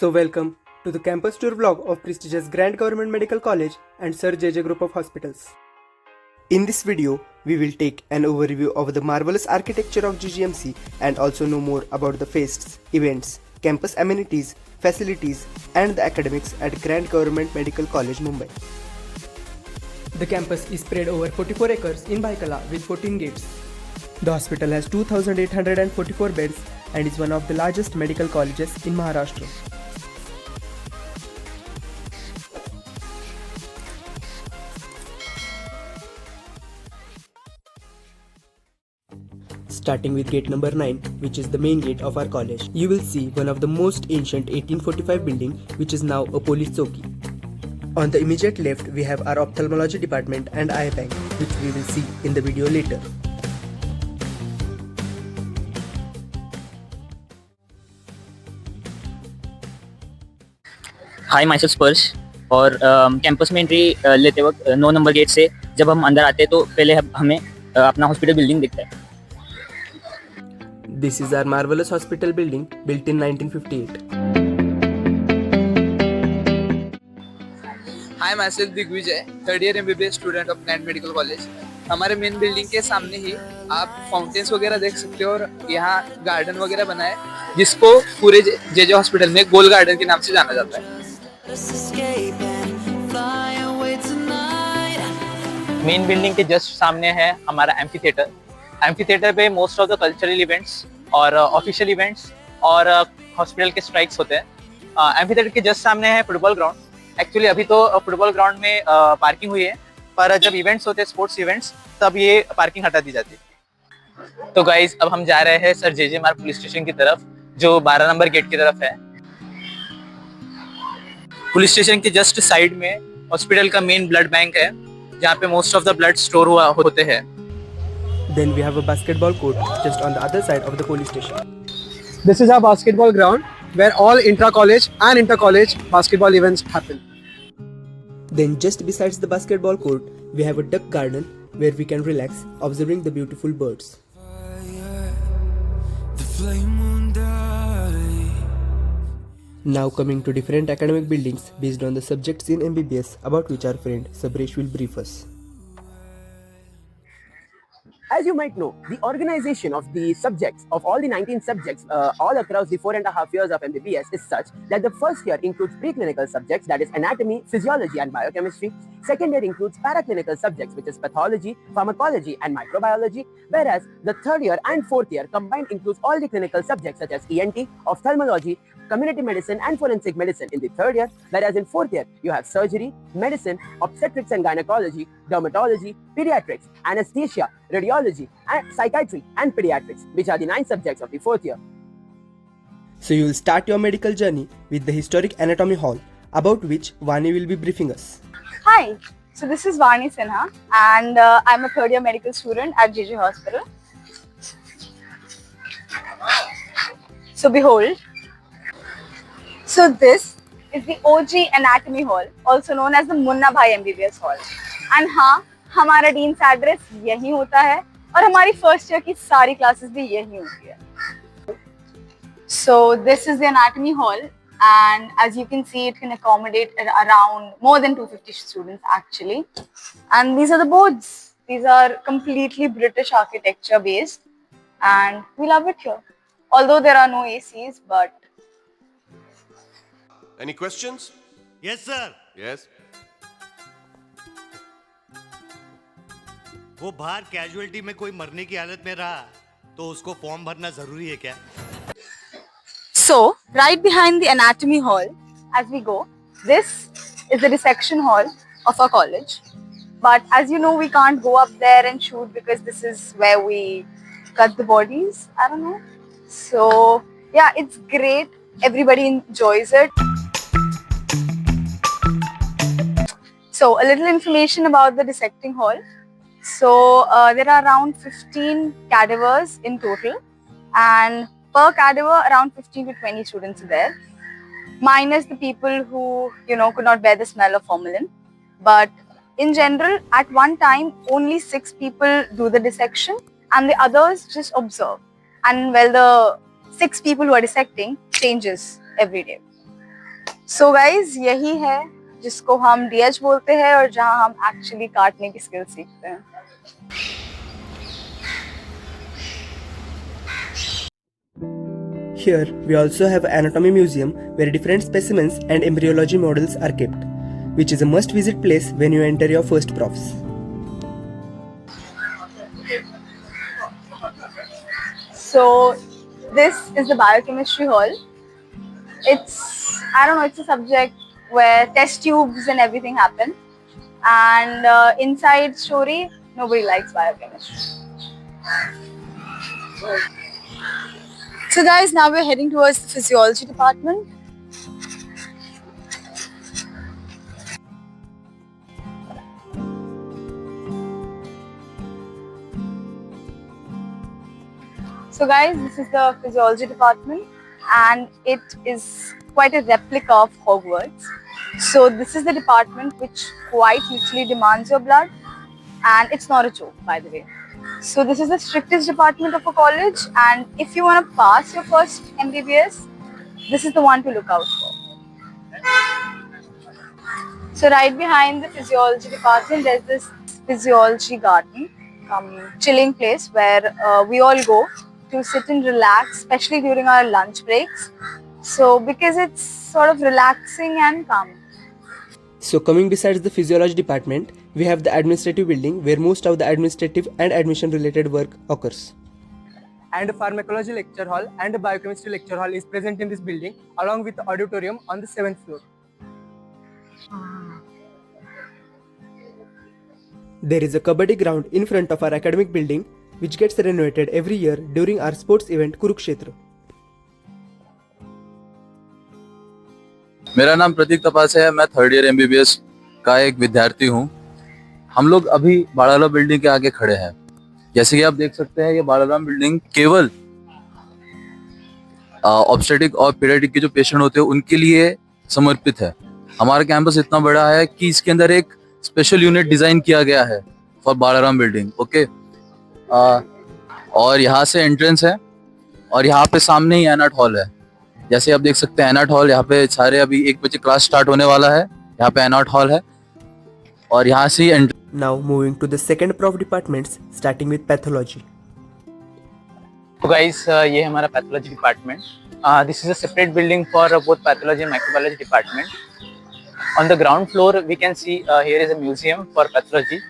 So welcome to the campus tour vlog of prestigious Grant Government Medical College and Sir JJ Group of Hospitals. In this video, we will take an overview of the marvelous architecture of GGMC and also know more about the fests, events, campus amenities, facilities and the academics at Grant Government Medical College, Mumbai. The campus is spread over 44 acres in Byculla with 14 gates. The hospital has 2,844 beds and is one of the largest medical colleges in Maharashtra. Starting with gate number 9, which is the main gate of our college, you will see one of the most ancient 1845 building, which is now a police choki. On the immediate left, we have our ophthalmology department and eye bank, which we will see in the video later. Hi my self स्पर्श और campus में entry लेते वक्त 9 number gate से जब हम अंदर आते हैं तो पहले हमें अपना हॉस्पिटल बिल्डिंग दिखता है. This is our marvelous hospital building built in 1958. Hi, myself Digvijay, third year MBBS student of Grantmedicalcollege. हमारे मेन बिल्डिंग के सामने ही आप फाउंटेन्स वगैरह देख सकते हो और यहाँ गार्डन वगैरह बना है जिसको पूरे जेजे हॉस्पिटल में गोल गार्डन के नाम से जाना जाता है. मेन बिल्डिंग के जस्ट सामने है हमारा एम्फी थिएटर. एम्फी थिएटर पे most of the cultural events और ऑफिशियल इवेंट्स और हॉस्पिटल के स्ट्राइक्स होते हैं. एम्फी थिएटर के जस्ट सामने है फुटबॉल ग्राउंड. एक्चुअली अभी तो फुटबॉल ग्राउंड में पार्किंग हुई है, पर जब इवेंट्स होते हैं स्पोर्ट्स इवेंट्स तब ये पार्किंग हटा दी जाती है. तो गाइज अब हम जा रहे हैं सर जेजे मार्ग पुलिस स्टेशन की तरफ जो 12 नंबर गेट की तरफ है. पुलिस स्टेशन के जस्ट साइड में हॉस्पिटल का मेन ब्लड बैंक है जहाँ पे most of the blood store हुआ होते हैं. Then we have a basketball court just on the other side of the police station. This is our basketball ground where all intra-college and inter-college basketball events happen. Then just besides the basketball court, we have a duck garden where we can relax observing the beautiful birds. Now coming to different academic buildings based on the subjects in MBBS about which our friend Sabresh will brief us. As you might know, the organization of the subjects, of all the 19 subjects all across the 4.5 years of MBBS is such that the first year includes preclinical subjects, that is anatomy, physiology and biochemistry. Second year includes paraclinical subjects, which is pathology, pharmacology and microbiology. Whereas the third year and fourth year combined includes all the clinical subjects such as ENT, ophthalmology, community medicine and forensic medicine in the third year. Whereas in fourth year, you have surgery, medicine, obstetrics and gynecology, dermatology, pediatrics, anesthesia, radiology, and psychiatry and pediatrics, which are the 9 subjects of the fourth year. So you will start your medical journey with the historic anatomy hall, about which Vani will be briefing us. Hi, so this is Vani Sinha and I'm a third year medical student at GG Hospital. So behold, so this is the OG anatomy hall, also known as the Munnabhai M.B.B.S hall. And हाँ, हमारा deans address यही होता है और हमारी first year की सारी classes भी यही होती है. So this is the anatomy hall and as you can see it can accommodate around more than 250 students actually. And these are the boards. These are completely British architecture based and we love it here. Although there are no ACs, but... Any questions? Yes, sir. Yes. वो बाहर casualty में कोई मरने की हालत में रहा तो उसको फॉर्म भरना जरूरी है क्या? So, right behind the anatomy hall, as we go, this is the dissection hall of our college. But as you know, we can't go up there and shoot because this is where we cut the bodies. I don't know. So, yeah, it's great. Everybody enjoys it. So, a little information about the dissecting hall. So, there are around 15 cadavers in total and per cadaver around 15 to 20 students are there, minus the people who, could not bear the smell of formalin. But in general, at one time, only 6 people do the dissection and the others just observe. And well, the 6 people who are dissecting changes every day. So guys, यही है जिसको हम DH बोलते हैं और जहाँ हम actually काटने की स्किल सीखते हैं. Here, we also have Anatomy Museum where different specimens and embryology models are kept, which is a must-visit place when you enter your first profs. So this is the biochemistry hall. It's a subject where test tubes and everything happen. And inside story, nobody likes biochemistry. So guys, now we're heading towards the physiology department. So guys, this is the physiology department and it is quite a replica of Hogwarts. So this is the department which quite literally demands your blood, and it's not a joke, by the way. So this is the strictest department of a college, and if you want to pass your first MBBS, this is the one to look out for. So right behind the physiology department, there's this physiology garden, chilling place where we all go to sit and relax, especially during our lunch breaks. So because it's sort of relaxing and calming. So coming besides the physiology department, we have the administrative building where most of the administrative and admission related work occurs. And a pharmacology lecture hall and a biochemistry lecture hall is present in this building along with the auditorium on the 7th floor. There is a kabaddi ground in front of our academic building which gets renovated every year during our sports event Kurukshetra. मेरा नाम प्रतीक तपास है। मैं third year MBBS का एक विद्यार्थी हूँ। हम लोग अभी बालाराम बिल्डिंग के आगे खड़े हैं। जैसे कि आप देख सकते हैं, ये बालाराम बिल्डिंग केवल ऑब्स्टेटिक और पीडियाट्रिक के जो पेशेंट होते हैं उनके लिए समर्पित है। हमारा कैंपस इतना बड़ा है कि इसके अंदर एक स्पेशल यूनिट डिजाइन किया गया है फॉर बालाराम बिल्डिंग। ओके, और यहाँ से एंट्रेंस है और यहाँ पे सामने ही एनाट हॉल है। जैसे आप देख सकते हैं एनाट हॉल, यहाँ पे सारे अभी 1 बजे क्लास स्टार्ट होने वाला है। यहाँ पे एनाट हॉल है और यहाँ से ही Now moving to the second prof departments, starting with pathology. तो गाइस, ये हमारा pathology department. This is a separate building for both pathology and microbiology department. On the ground floor, we can see here is a museum for pathology.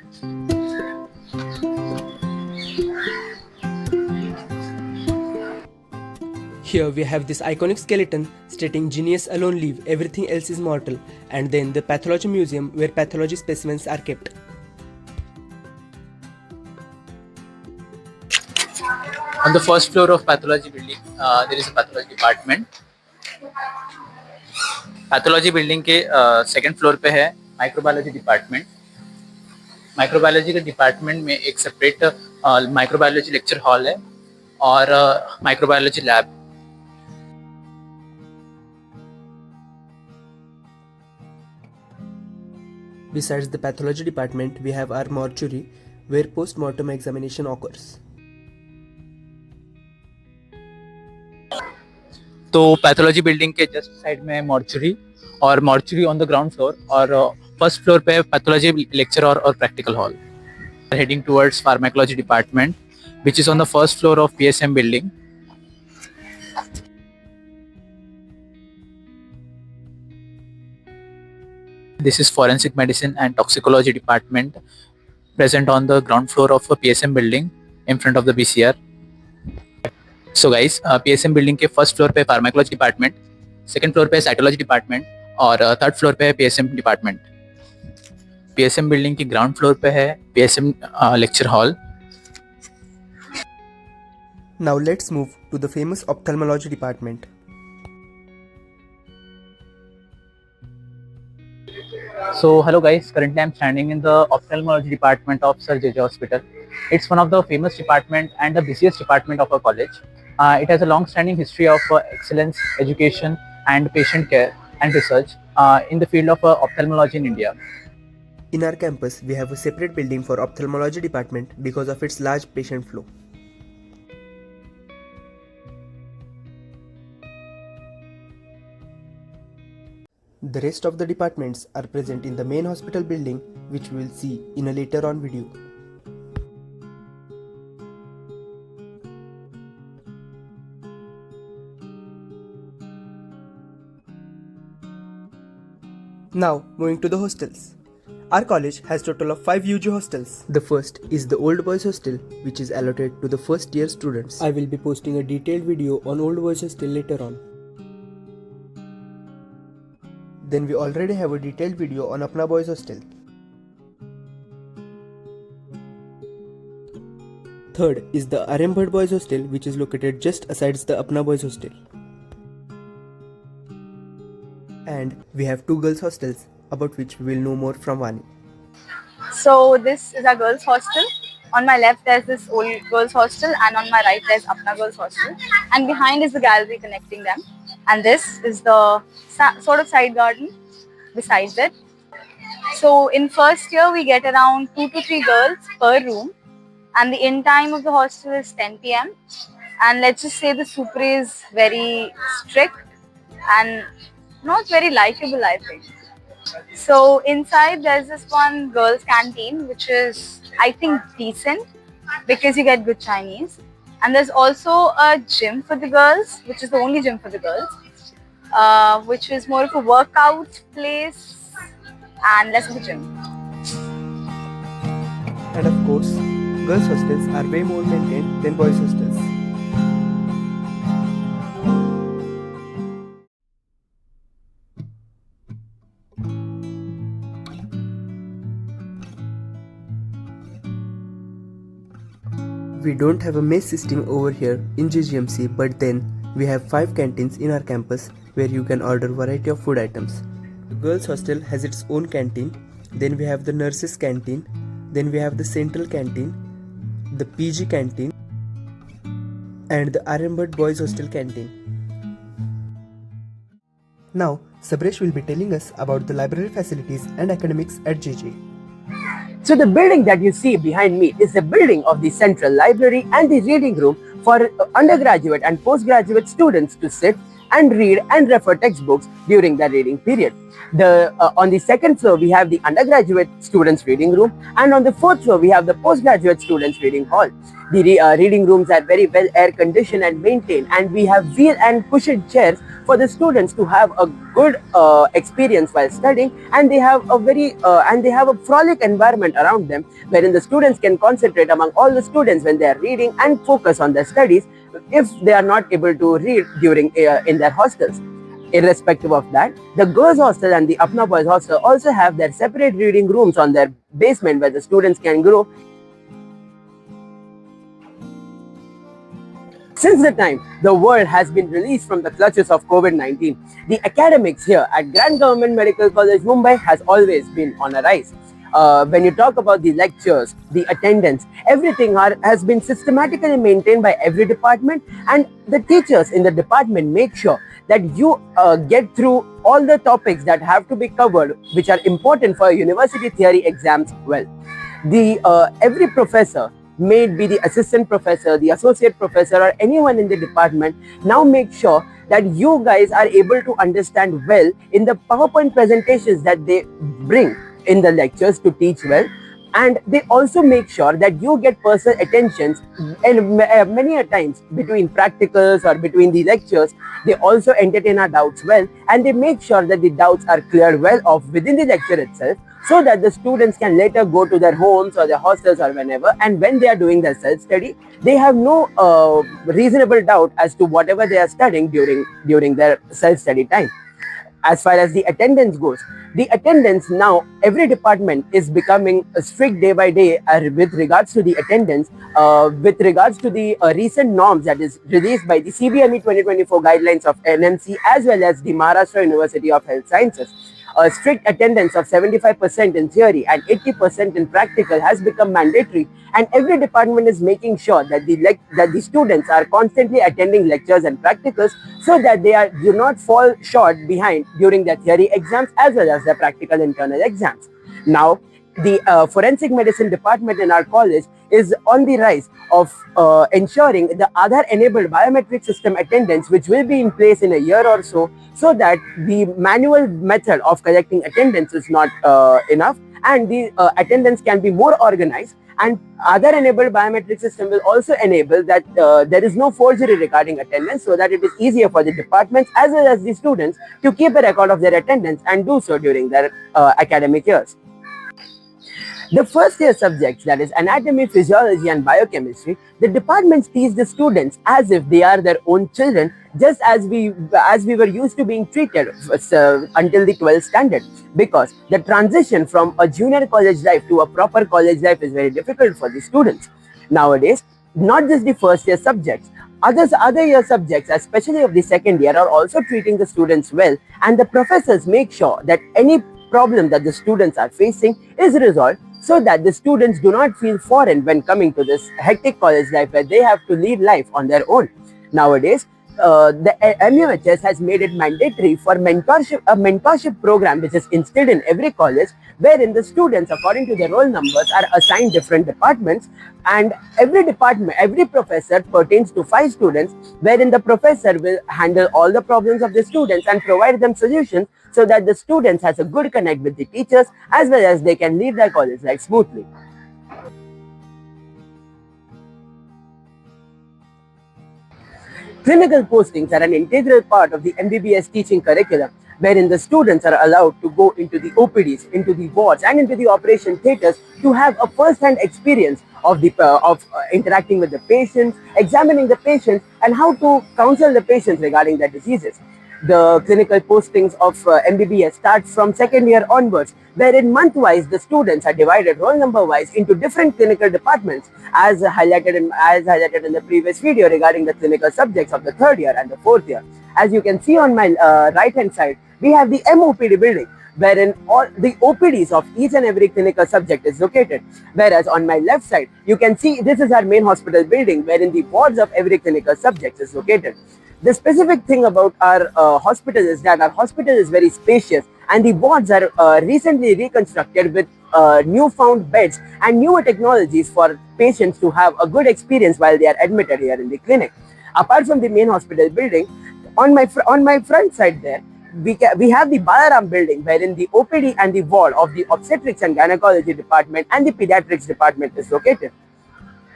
Here we have this iconic skeleton stating genius alone live, everything else is mortal, and then the pathology museum where pathology specimens are kept. On the first floor of pathology building, there is a pathology department. Pathology building के second floor पे है microbiology department. Microbiology के department में एक separate microbiology lecture hall है और microbiology lab. Besides the pathology department, we have our mortuary where post-mortem examination occurs. तो pathology building के जस्ट साइड में मॉर्चुरी और mortuary on the ground floor और फर्स्ट फ्लोर पे पैथोलॉजी लेक्चर और practical hall. Heading towards pharmacology department which is on the first floor of PSM building. This is forensic medicine and toxicology department present on the ground floor of a PSM building in front of the BCR. So guys, PSM building के first floor पे pharmacology department, second floor पे cytology department और third floor पे है PSM department. PSM building की ground floor पे है PSM lecture hall. Now let's move to the famous ophthalmology department. So hello guys, currently I'm standing in the ophthalmology department of Sir JJ Hospital. It's one of the famous department and the busiest department of our college. It has a long-standing history of excellence, education and patient care and research in the field of ophthalmology in India. In our campus, we have a separate building for ophthalmology department because of its large patient flow. The rest of the departments are present in the main hospital building, which we will see in a later on video. Now moving to the hostels. Our college has total of 5 UG hostels. The first is the Old Boys Hostel, which is allotted to the first year students. I will be posting a detailed video on Old Boys Hostel later on. Then we already have a detailed video on Apna Boys Hostel. Third is the Aiims Boys Hostel, which is located just aside the Apna Boys Hostel. And we have 2 girls hostels, about which we will know more from Vani. So this is our girls' hostel. On my left there's this old girls' hostel, and on my right there's Apna girls' hostel. And behind is the gallery connecting them. And this is the sort of side garden besides it. So in first year we get around 2 to 3 girls per room. And the in time of the hostel is 10 PM. And let's just say the super is very strict and not very likable, I think. So inside there's this one girls' canteen, which is, I think, decent because you get good Chinese. And there's also a gym for the girls, which is the only gym for the girls, which is more of a workout place and less of a gym. And of course, girls' hostels are way more maintained than boys' hostels. We don't have a mess system over here in GGMC, but then we have 5 canteens in our campus where you can order variety of food items. The girls' hostel has its own canteen, then we have the nurses' canteen, then we have the central canteen, the PG canteen, and the Aiims Boys Hostel canteen. Now, Sabresh will be telling us about the library facilities and academics at JJ. So the building that you see behind me is the building of the central library and the reading room for undergraduate and postgraduate students to sit and read and refer textbooks during the reading period. On the second floor we have the undergraduate students reading room, and on the fourth floor we have the postgraduate students reading hall. The reading rooms are very well air conditioned and maintained, and we have wheel and cushioned chairs for the students to have a good experience while studying, and they have a frolic environment around them wherein the students can concentrate among all the students when they are reading and focus on their studies if they are not able to read during in their hostels. Irrespective of that, the girls' hostel and the Apna Boys Hostel also have their separate reading rooms on their basement where the students can grow. Since the time the world has been released from the clutches of COVID-19, the academics here at Grantmedicalcollege, Mumbai has always been on a rise. When you talk about the lectures, the attendance, everything has been systematically maintained by every department, and the teachers in the department make sure that you get through all the topics that have to be covered, which are important for university theory exams well. Every professor, may it be the assistant professor, the associate professor, or anyone in the department, now make sure that you guys are able to understand well in the PowerPoint presentations that they bring in the lectures to teach well. And they also make sure that you get personal attentions, and many a times between practicals or between the lectures, they also entertain our doubts well, and they make sure that the doubts are cleared well off within the lecture itself, so that the students can later go to their homes or their hostels or whenever, and when they are doing their self-study, they have no reasonable doubt as to whatever they are studying during their self-study time. As far as the attendance goes, the attendance now, every department is becoming strict day by day with regards to the attendance, with regards to the recent norms that is released by the CBME 2024 guidelines of NMC as well as the Maharashtra University of Health Sciences. A strict attendance of 75% in theory and 80% in practical has become mandatory, and every department is making sure that the students are constantly attending lectures and practicals so that they do not fall short behind during their theory exams as well as their practical internal exams. Now, the forensic medicine department in our college is on the rise of ensuring the Aadhaar-enabled biometric system attendance, which will be in place in a year or so that the manual method of collecting attendance is not enough, and the attendance can be more organized. And Aadhaar-enabled biometric system will also enable that there is no forgery regarding attendance, so that it is easier for the departments as well as the students to keep a record of their attendance and do so during their academic years. The first year subjects, that is anatomy, physiology and biochemistry, the departments teach the students as if they are their own children, just as we were used to being treated until the 12th standard, because the transition from a junior college life to a proper college life is very difficult for the students. Nowadays, not just the first year subjects, other year subjects, especially of the second year, are also treating the students well, and the professors make sure that any problem that the students are facing is resolved, so that the students do not feel foreign when coming to this hectic college life where they have to lead life on their own. Nowadays, the MUHS has made it mandatory for a mentorship program which is instilled in every college, wherein the students, according to their roll numbers, are assigned different departments, and every professor pertains to 5 students, wherein the professor will handle all the problems of the students and provide them solutions, so that the students has a good connect with the teachers as well as they can lead their college life smoothly. Clinical postings are an integral part of the MBBS teaching curriculum, wherein the students are allowed to go into the OPDs, into the wards and into the operation theatres to have a first-hand experience of interacting with the patients, examining the patients and how to counsel the patients regarding their diseases. The clinical postings of MBBS start from second year onwards, wherein month-wise the students are divided roll number-wise into different clinical departments, as highlighted in the previous video regarding the clinical subjects of the third year and the fourth year. As you can see on my right-hand side, we have the MOPD building, wherein all the OPDs of each and every clinical subject is located. Whereas on my left side, you can see this is our main hospital building, wherein the wards of every clinical subject is located. The specific thing about our hospital is that our hospital is very spacious, and the wards are recently reconstructed with newfound beds and newer technologies for patients to have a good experience while they are admitted here in the clinic. Apart from the main hospital building, on my front side there, we have the Balaram building, wherein the OPD and the ward of the obstetrics and gynecology department and the pediatrics department is located.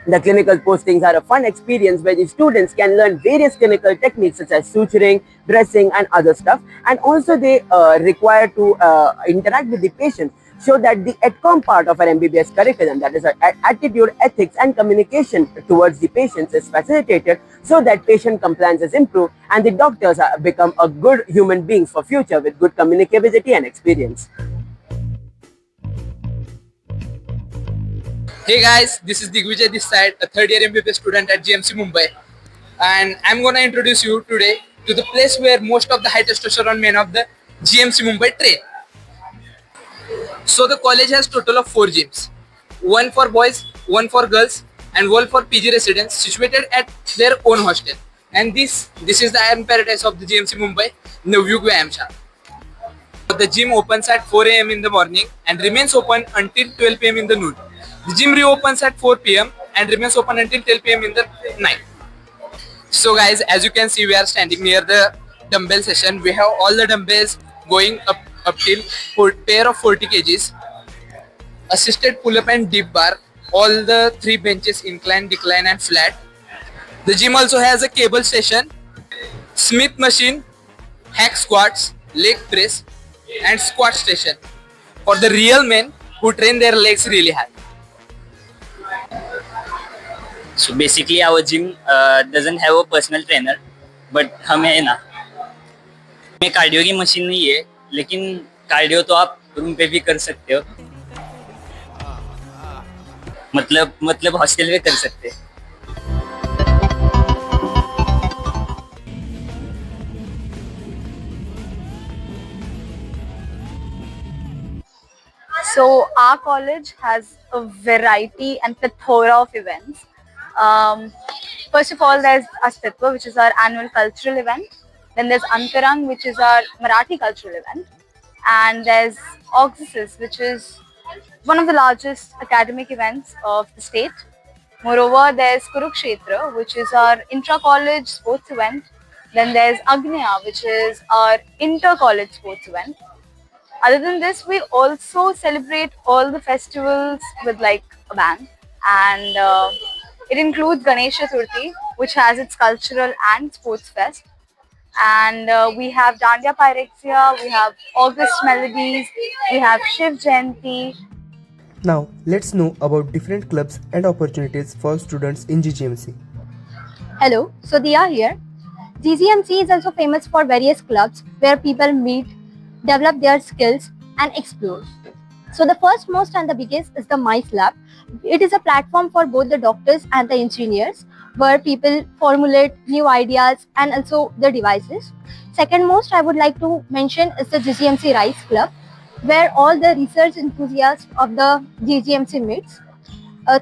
The clinical postings are a fun experience where the students can learn various clinical techniques such as suturing, dressing and other stuff, and also they require to interact with the patient, so that the EdCom part of our MBBS curriculum, that is attitude, ethics and communication towards the patients, is facilitated, so that patient compliance is improved and the doctors become a good human beings for future with good communicability and experience. Hey guys, this is Digvijay this side, a third year MBBS student at GMC Mumbai, and I'm gonna introduce you today to the place where most of the high testosterone men of the GMC Mumbai train. So the college has total of 4 gyms, one for boys, one for girls and one for PG residents situated at their own hostel. And this is the iron paradise of the GMC Mumbai, Navayug Vyayamshala. The gym opens at 4 AM in the morning and remains open until 12 PM in the noon. The gym reopens at 4 PM and remains open until 12 PM in the night. So guys, as you can see, we are standing near the dumbbell session. We have all the dumbbells going up till pair of 40 kgs, assisted pull-up and dip bar, all the 3 benches, incline, decline and flat. The gym also has a cable station, Smith machine, hack squats, leg press and squat station for the real men who train their legs really hard. So basically our gym doesn't have a personal trainer, but हम है ना, में cardio की machine नहीं है, लेकिन cardio तो आप रूम पे भी कर सकते हो, मतलब हॉस्टल में कर सकते हैं. So our college has a variety and plethora of events. First of all, there's Astitva, which is our annual cultural event. Then there's Antarang, which is our Marathi cultural event. And there's Oxysis, which is one of the largest academic events of the state. Moreover, there's Kurukshetra, which is our intra-college sports event. Then there's Agnya, which is our inter-college sports event. Other than this, we also celebrate all the festivals with like a bang, and it includes Ganesha Chaturthi, which has its cultural and sports fest. And we have Dandiya Pyrexia, we have August Melodies, we have Shiv Jayanti. Now, let's know about different clubs and opportunities for students in GGMC. Hello, so Diya here. GGMC is also famous for various clubs where people meet, develop their skills and explore. So the first, most and the biggest is the MICE Lab. It is a platform for both the doctors and the engineers where people formulate new ideas and also the devices. Second most I would like to mention is the GGMC Rise Club, where all the research enthusiasts of the GGMC meets.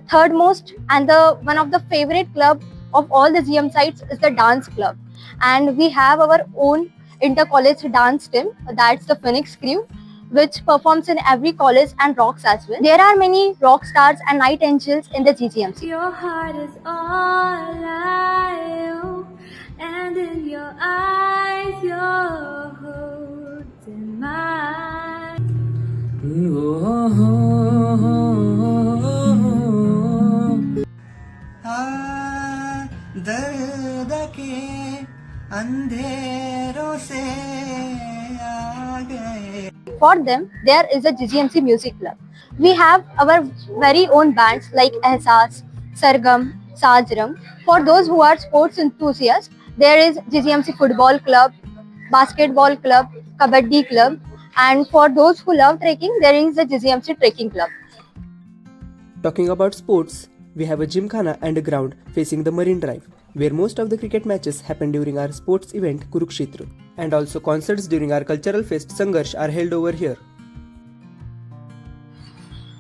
Third most and the one of the favorite club of all the GM sites is the dance club, and we have our own inter-college dance team, that's the Phoenix Crew, which performs in every college and rocks as well. There are many rock stars and night angels in the GGMC. Your heart is all I own, and in your eyes you're holding mine. दर्द के अंधेरों से आ गए. For them, there is a GGMC Music Club. We have our very own bands like Ehsaas, Sargam, Sajram. For those who are sports enthusiasts, there is GGMC Football Club, Basketball Club, Kabaddi Club, and for those who love trekking, there is the GGMC Trekking Club. Talking about sports, we have a gymkhana and a ground facing the Marine Drive, where most of the cricket matches happen during our sports event Kurukshetra, and also concerts during our cultural fest Sangharsh are held over here.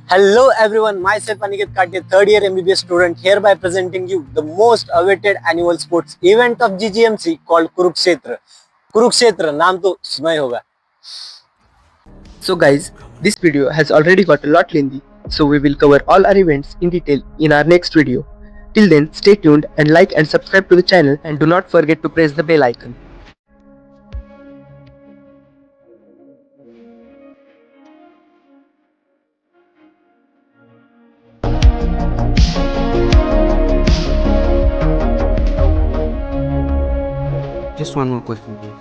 Hello everyone, myself Aniket Katia, third year MBBS student, hereby presenting you the most awaited annual sports event of GGMC called Kurukshetra. Kurukshetra, naam to suna hi hoga. So guys, this video has already got a lot lengthy, so we will cover all our events in detail in our next video. Till then, stay tuned and like and subscribe to the channel, and do not forget to press the bell icon. Just one more question, please.